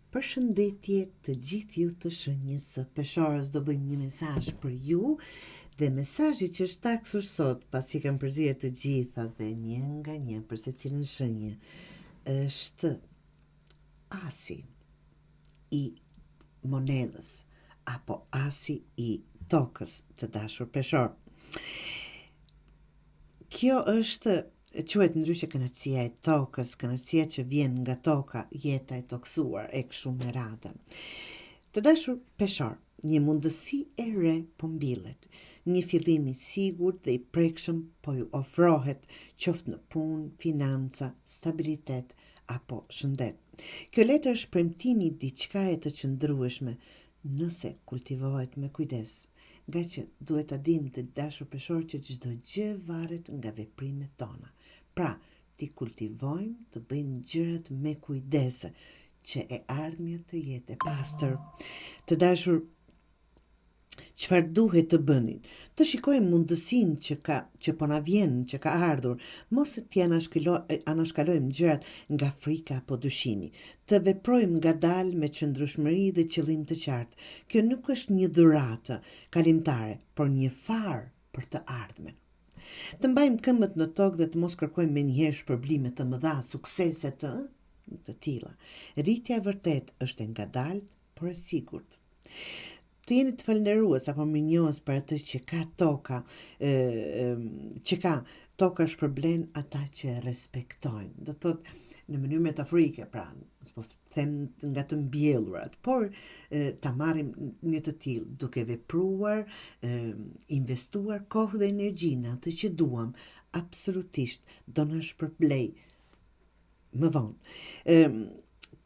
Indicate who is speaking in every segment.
Speaker 1: Përshëndetje të gjithë ju të shenjës së peshorës, do bëjmë një mesazh për ju dhe mesazhi që është taksur sot, pasi kam përzier të gjitha dhe një nga një për secilën shenjë, është asi i monedhës apo asi i tokës, të dashur peshor. Kjo është quhet ndryshe kënaqësia e tokës, kënaqësia që vjen nga toka, jeta e toksuar e kështu me radhë. Të dashur peshor, një mundësi e re po mbillet, një fillim i sigurt dhe i prekshëm po ju ofrohet, qoftë në punë, financa, stabilitet apo shëndet. Kjo letër është premtimi i diçkaje të qëndrueshme, nëse kultivohet me kujdes. Nga që duhet ta dimë të dashur peshor që çdo gjë varet nga veprimet tona. Pra, ti kultivojmë të bëjmë gjërat me kujdes, që e ardhmja të jetë e pastër. Të dashur, çfarë duhet të bëni? Të shikojmë mundësinë që po na vjen, që ka ardhur, mos t'i anashkalojmë gjërat nga frika apo dyshimi. Të veprojmë ngadalë me qëndrueshmëri dhe qëllim të qartë. Kjo nuk është një dhuratë kalimtare, por një farë për të ardhmen. Të mbajmë këmbët në tokë dhe të mos kërkojmë menjëherë shpërblime të mëdha, suksese të tilla. Rritja e vërtet është e ngadalt, por e sigurt. Të jeni të falënderues apo mirënjohës për atë që ka toka, toka shpërblen ata që e respektojnë. Do thotë në mënyrë metaforike, pra, po them nga të mbjellurat, por ta marrim një të tillë, duke vepruar, investuar kohë dhe energji në atë që duam, absolutisht do na shpërblej më vonë.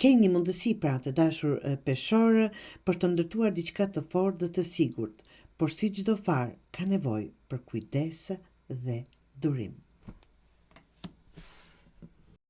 Speaker 1: Ke një mundësi pra të dashur peshorë për të ndërtuar diçka të fortë dhe të sigurt, por si çdo farë ka nevojë për kujdes dhe durim.